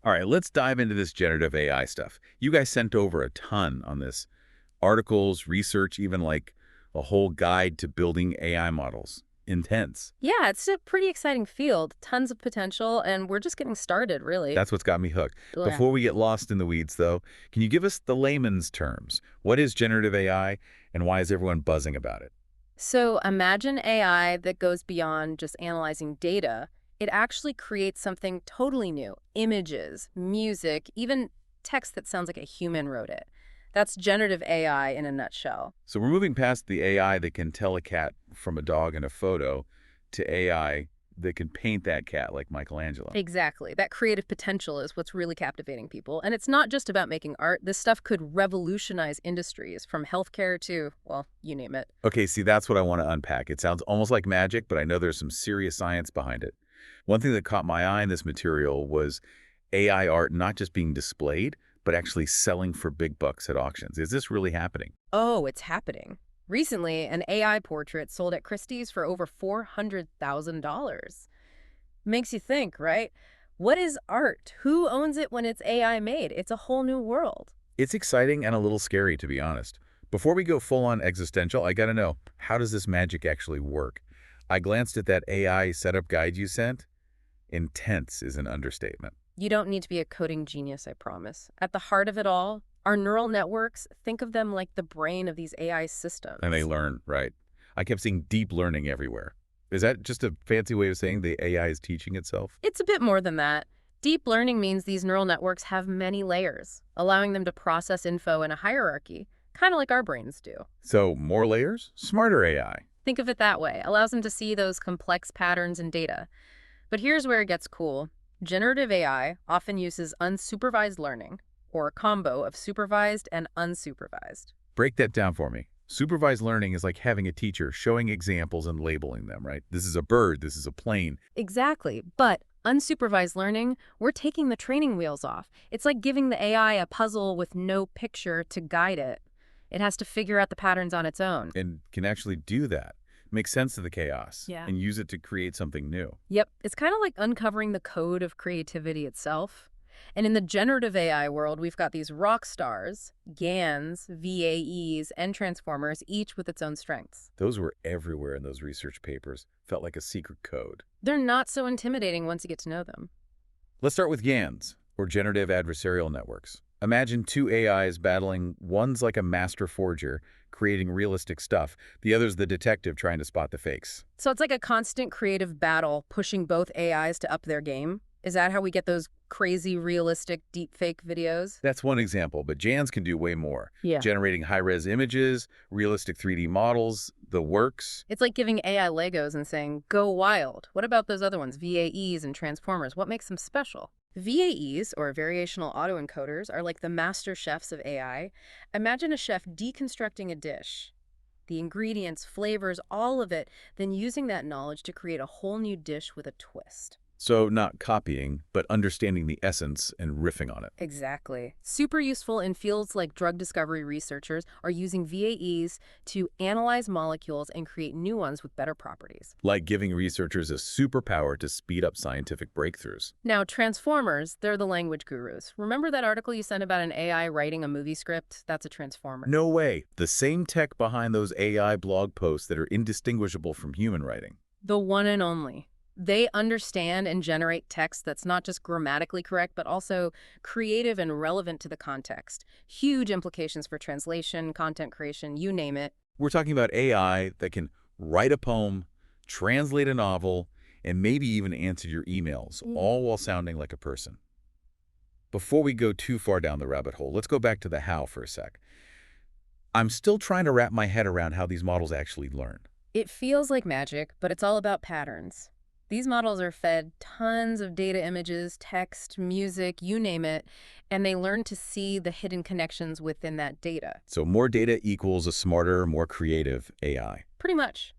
All right, let's dive into this generative AI stuff. You guys sent over a ton on this. Articles, research, even like a whole guide to building AI models. Intense. Yeah, it's a pretty exciting field, tons of potential, and we're just getting started, really. That's what's got me hooked. Yeah. Before we get lost in the weeds, though, can you give us the layman's terms? What is generative AI, and why is everyone buzzing about it? So imagine AI that goes beyond just analyzing data. It actually creates something totally new, images, music, even text that sounds like a human wrote it. That's generative AI in a nutshell. So we're moving past the AI that can tell a cat from a dog in a photo to AI that can paint that cat like Michelangelo. Exactly. That creative potential is what's really captivating people. And it's not just about making art. This stuff could revolutionize industries from healthcare to, well, you name it. Okay, see, that's what I want to unpack. It sounds almost like magic, but I know there's some serious science behind it. One thing that caught my eye in this material was AI art not just being displayed, but actually selling for big bucks at auctions. Is this really happening? Oh, it's happening. Recently, an AI portrait sold at Christie's for over $400,000. Makes you think, right? What is art? Who owns it when it's AI made? It's a whole new world. It's exciting and a little scary, to be honest. Before we go full-on existential, I gotta know, how does this magic actually work? I glanced at that AI setup guide you sent. Intense is an understatement. You don't need to be a coding genius, I promise. At the heart of it all, our neural networks, think of them like the brain of these AI And they systems. learn, right? I kept seeing deep learning everywhere. Is that just a fancy way of saying the AI is teaching itself? It's a bit more than that. Deep learning means these neural networks have many layers, allowing them to process info in a hierarchy, kind of like our brains do. So more layers, smarter AI. Think of it that way. Allows them to see those complex patterns in data. But here's where it gets cool. Generative AI often uses unsupervised learning, or a combo of supervised and unsupervised. Break that down for me. Supervised learning is like having a teacher showing examples and labeling them, right? This is a bird, this is a plane. Exactly. But unsupervised learning, we're taking the training wheels off. It's like giving the AI a puzzle with no picture to guide it. It has to figure out the patterns on its own. And can actually do that, make sense of the chaos, Yeah. and use it to create something new. Yep, it's kind of like uncovering the code of creativity itself. And in the generative AI world, we've got these rock stars, GANs, VAEs, and transformers, each with its own strengths. Those were everywhere in those research papers. Felt like a secret code. They're not so intimidating once you get to know them. Let's start with GANs, or Generative Adversarial Networks. Imagine two AIs battling. One's like a master forger, creating realistic stuff. The other's the detective trying to spot the fakes. So it's like a constant creative battle pushing both AIs to up their game. Is that how we get those crazy, realistic, deepfake videos? That's one example, but GANs can do way more. Yeah. Generating high-res images, realistic 3D models, the works. It's like giving AI Legos and saying, go wild. What about those other ones, VAEs and transformers? What makes them special? VAEs, or Variational Autoencoders, are like the master chefs of AI. Imagine a chef deconstructing a dish, the ingredients, flavors, all of it, then using that knowledge to create a whole new dish with a twist. So not copying, but understanding the essence and riffing on it. Exactly. Super useful in fields like drug discovery. Researchers are using VAEs to analyze molecules and create new ones with better properties. Like giving researchers a superpower to speed up scientific breakthroughs. Now, transformers, they're the language gurus. Remember that article you sent about an AI writing a movie script? That's a transformer. No way. The same tech behind those AI blog posts that are indistinguishable from human writing. The one and only. They understand and generate text that's not just grammatically correct, but also creative and relevant to the context. Huge implications for translation, content creation, you name it. We're talking about AI that can write a poem, translate a novel, and maybe even answer your emails, all while sounding like a person. Before we go too far down the rabbit hole, let's go back to the how for a sec. I'm still trying to wrap my head around how these models actually learn. It feels like magic, but it's all about patterns. These models are fed tons of data images, text, music, you name it, and they learn to see the hidden connections within that data. So more data equals a smarter, more creative AI. Pretty much.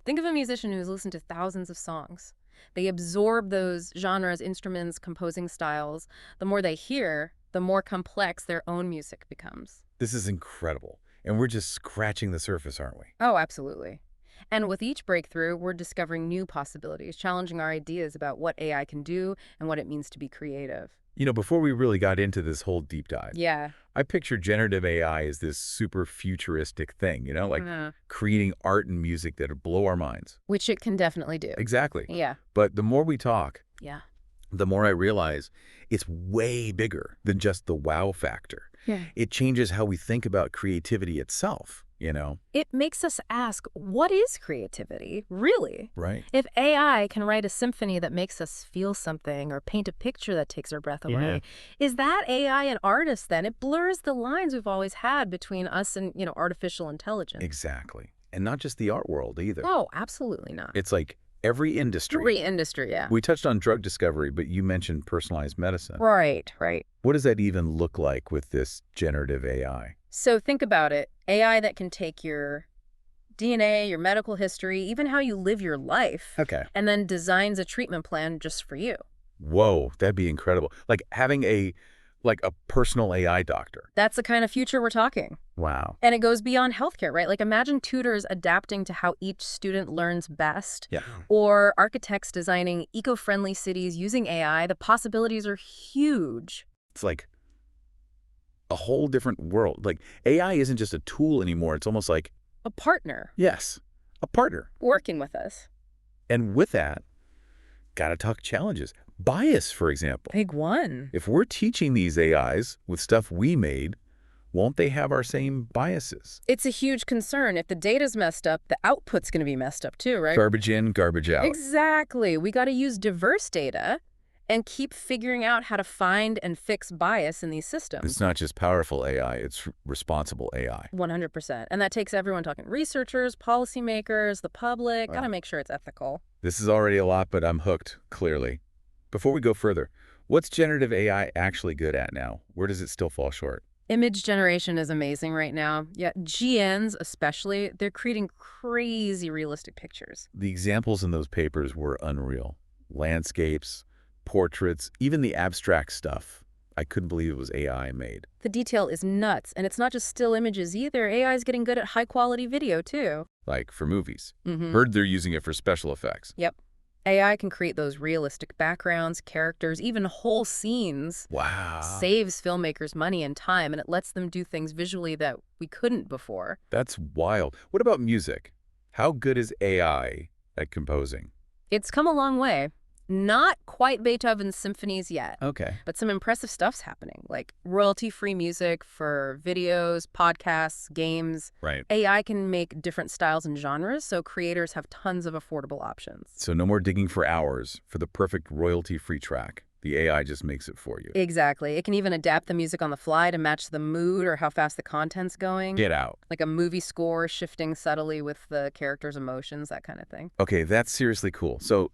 Think of a musician who's listened to thousands of songs. They absorb those genres, instruments, composing styles. The more they hear, the more complex their own music becomes. This is incredible. And we're just scratching the surface, aren't we? Oh, absolutely. And with each breakthrough, we're discovering new possibilities, challenging our ideas about what AI can do and what it means to be creative. Before we really got into this whole deep dive, Yeah. I pictured generative AI as this super futuristic thing, like Yeah. creating art and music that would blow our minds. Which it can definitely do. Exactly. Yeah. But the more we talk, Yeah. the more I realize it's way bigger than just the wow factor. Yeah. It changes how we think about creativity itself. It makes us ask, what is creativity, really? Right? If AI can write a symphony that makes us feel something or paint a picture that takes our breath away, is that AI an artist then? It blurs the lines we've always had between us and, artificial intelligence. Exactly. And not just the art world either. Oh, absolutely not. It's like every industry. Every industry, yeah. We touched on drug discovery, but you mentioned personalized medicine. Right, right. What does that even look like with this generative AI? So think about it. AI that can take your DNA, your medical history, even how you live your life, Okay. and then designs a treatment plan just for you. Whoa, that'd be incredible. Like having a personal AI doctor. That's the kind of future we're talking. Wow. And it goes beyond healthcare, right? Like imagine tutors adapting to how each student learns best, Yeah. or architects designing eco-friendly cities using AI. The possibilities are huge. It's like a whole different world. Like AI isn't just a tool anymore. It's almost like, A partner yes, a partner. working with us. And with that, gotta talk challenges. Bias, for example. Big one. If we're teaching these AIs with stuff we made, won't they have our same biases? It's a huge concern. If the data's messed up, the output's going to be messed up too, right? Garbage in, garbage out. Exactly. We got to use diverse data and keep figuring out how to find and fix bias in these systems. It's not just powerful AI, it's responsible AI. 100%. And that takes everyone talking researchers, policymakers, the public. Wow. Got to make sure it's ethical. This is already a lot, but I'm hooked, clearly. Before we go further, what's generative AI actually good at now? Where does it still fall short? Image generation is amazing right now. Yeah, GANs especially, they're creating crazy realistic pictures. The examples in those papers were unreal. Landscapes, portraits, even the abstract stuff. I couldn't believe it was AI made. The detail is nuts, and it's not just still images either. AI is getting good at high-quality video, too. Like for movies. Mm-hmm. Heard they're using it for special effects. Yep. AI can create those realistic backgrounds, characters, even whole scenes. Wow. Saves filmmakers money and time, and it lets them do things visually that we couldn't before. That's wild. What about music? How good is AI at composing? It's come a long way. Not quite Beethoven's symphonies yet, Okay. but some impressive stuff's happening, like royalty-free music for videos, podcasts, games. Right. AI can make different styles and genres, so creators have tons of affordable options. So no more digging for hours for the perfect royalty-free track. The AI just makes it for you. Exactly. It can even adapt the music on the fly to match the mood or how fast the content's going. Get out. Like a movie score shifting subtly with the character's emotions, that kind of thing. Okay, that's seriously cool. So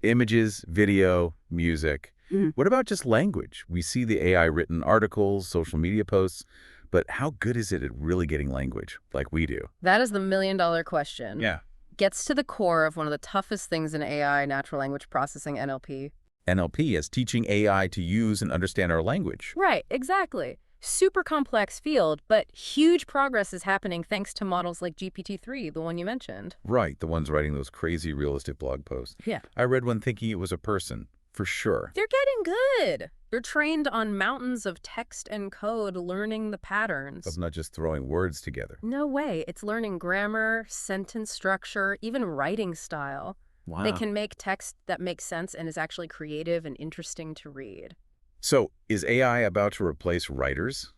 images, video, music. Mhm. What about just language? We see the AI written articles, social media posts, but how good is it at really getting language like we do? That is the million-dollar question. Yeah. Gets to the core of one of the toughest things in AI, natural language processing, NLP. NLP is teaching AI to use and understand our language. Right, exactly. Super complex field, but huge progress is happening thanks to models like GPT-3, the one you mentioned. Right, the ones writing those crazy realistic blog posts. Yeah. I read one thinking it was a person, for sure. They're getting good. They're trained on mountains of text and code, learning the patterns. Of not just throwing words together. No way. It's learning grammar, sentence structure, even writing style. Wow. They can make text that makes sense and is actually creative and interesting to read. So, is AI about to replace writers?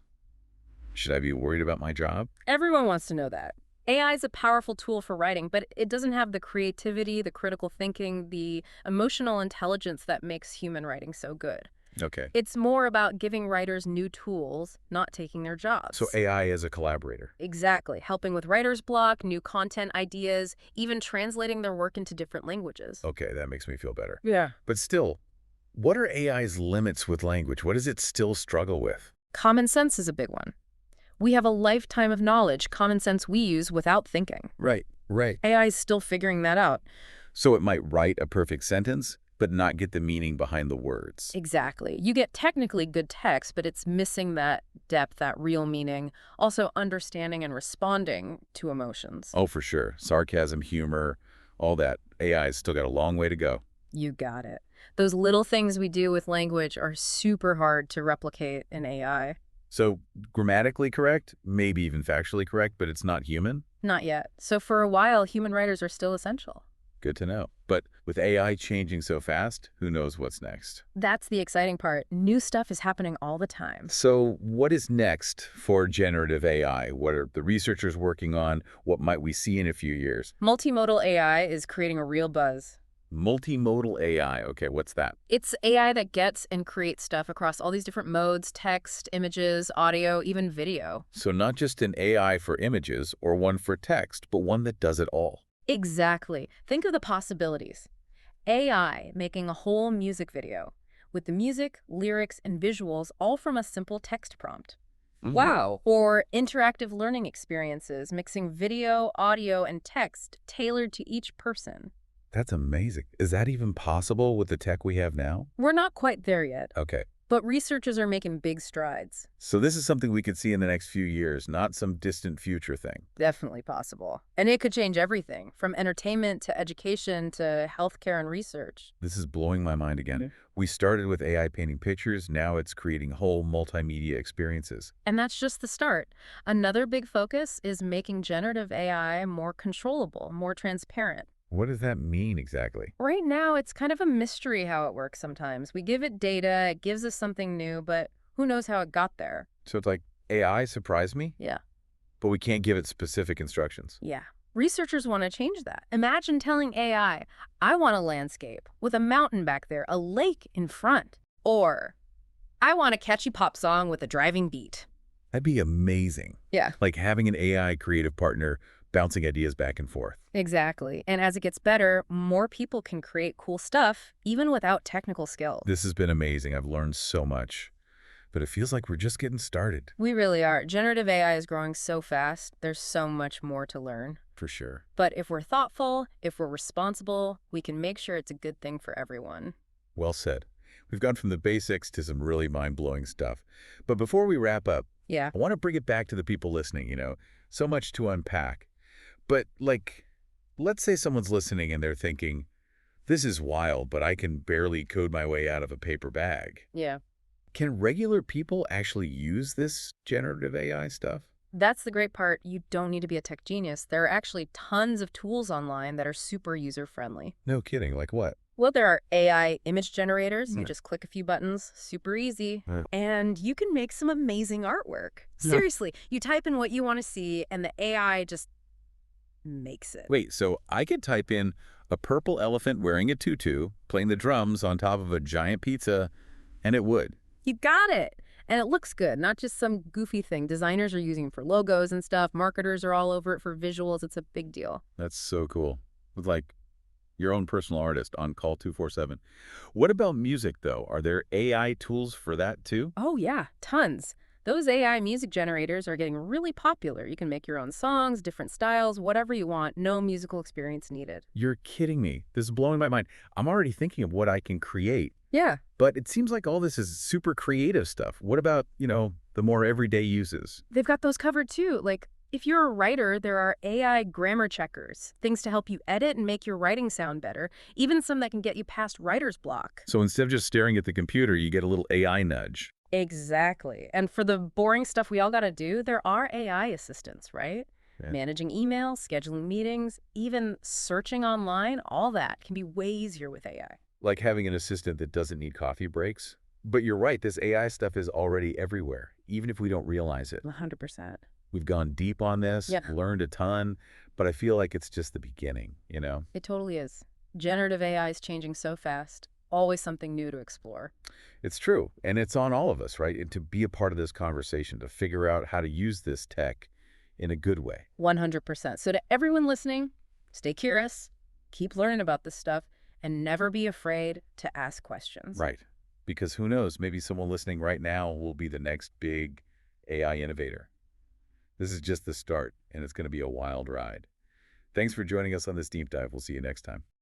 Should I be worried about my job? Everyone wants to know that. AI is a powerful tool for writing, but it doesn't have the creativity, the critical thinking, the emotional intelligence that makes human writing so good. Okay. It's more about giving writers new tools, not taking their jobs. So AI is a collaborator. Exactly. Helping with writer's block, new content ideas, even translating their work into different languages. Okay, that makes me feel better. Yeah. But still, what are AI's limits with language? What does it still struggle with? Common sense is a big one. We have a lifetime of knowledge, common sense we use without thinking. Right. AI is still figuring that out. So it might write a perfect sentence, but not get the meaning behind the words. Exactly. You get technically good text, but it's missing that depth, that real meaning, also understanding and responding to emotions. Oh, for sure. Sarcasm, humor, all that. AI's still got a long way to go. You got it. Those little things we do with language are super hard to replicate in AI. So grammatically correct, maybe even factually correct, but it's not human? Not yet. So for a while, human writers are still essential. Good to know. But with AI changing so fast, who knows what's next? That's the exciting part. New stuff is happening all the time. So what is next for generative AI? What are the researchers working on? What might we see in a few years? Multimodal AI is creating a real buzz. Multimodal AI. Okay, what's that? It's AI that gets and creates stuff across all these different modes: text, images, audio, even video. So not just an AI for images or one for text, but one that does it all. Exactly. Think of the possibilities. AI making a whole music video with the music, lyrics, and visuals all from a simple text prompt. Wow. Or interactive learning experiences mixing video, audio, and text tailored to each person. That's amazing. Is that even possible with the tech we have now? We're not quite there yet, Okay. but researchers are making big strides. So this is something we could see in the next few years, not some distant future thing. Definitely possible. And it could change everything, from entertainment to education to healthcare and research. This is blowing my mind again. We started with AI painting pictures, now it's creating whole multimedia experiences. And that's just the start. Another big focus is making generative AI more controllable, more transparent. What does that mean exactly? Right now, it's kind of a mystery how it works sometimes. We give it data, it gives us something new, but who knows how it got there? So it's like AI surprised me, Yeah. but we can't give it specific instructions. Yeah. Researchers want to change that. Imagine telling I want a landscape with a mountain back there, a lake in front. Or, I want a catchy pop song with a driving beat. That'd be amazing. Yeah. Like having an AI creative partner bouncing ideas back and forth. Exactly. And as it gets better, more people can create cool stuff, even without technical skill. This has been amazing. I've learned so much, but it feels like we're just getting started. We really are. Generative AI is growing so fast, there's so much more to learn. For sure. But if we're thoughtful, if we're responsible, we can make sure it's a good thing for everyone. Well said. We've gone from the basics to some really mind-blowing stuff. But before we wrap up, Yeah. I want to bring it back to the people listening, so much to unpack. But let's say someone's listening and they're thinking, this is wild, but I can barely code my way out of a paper bag. Yeah. Can regular people actually use this generative AI stuff? That's the great part. You don't need to be a tech genius. There are actually tons of tools online that are super user-friendly. No kidding. Like what? Well, there are AI image generators. You just click a few buttons, super easy. Yeah. And you can make some amazing artwork. Yeah. Seriously, you type in what you want to see and the AI just makes it. Wait, so I could type in a purple elephant wearing a tutu, playing the drums on top of a giant pizza, and it would. You got it. And it looks good, not just some goofy thing. Designers are using it for logos and stuff. Marketers are all over it for visuals. It's a big deal. That's so cool. With like your own personal artist on call 247. What about music, though? Are there AI tools for that, too? Oh, yeah, tons. Those AI music generators are getting really popular. You can make your own songs, different styles, whatever you want. No musical experience needed. You're kidding me. This is blowing my mind. I'm already thinking of what I can create. Yeah. But it seems like all this is super creative stuff. What about, the more everyday uses? They've got those covered too. Like, if you're a writer, there are AI grammar checkers, things to help you edit and make your writing sound better, even some that can get you past writer's block. So instead of just staring at the computer, you get a little AI nudge. Exactly. And for the boring stuff we all got to do, there are AI assistants, right? Yeah. Managing emails, scheduling meetings, even searching online, all that can be way easier with AI. Like having an assistant that doesn't need coffee breaks. But you're right, this AI stuff is already everywhere, even if we don't realize it. 100%. We've gone deep on this, Yeah. learned a ton, but I feel like it's just the beginning, It totally is. Generative AI is changing so fast. Always something new to explore. It's true, and it's on all of us, right? And to be a part of this conversation, to figure out how to use this tech in a good way. 100%. So to everyone listening, stay curious, keep learning about this stuff, and never be afraid to ask questions. Right, because who knows, maybe someone listening right now will be the next big AI innovator. This is just the start, and it's going to be a wild ride. Thanks for joining us on this deep dive. We'll see you next time.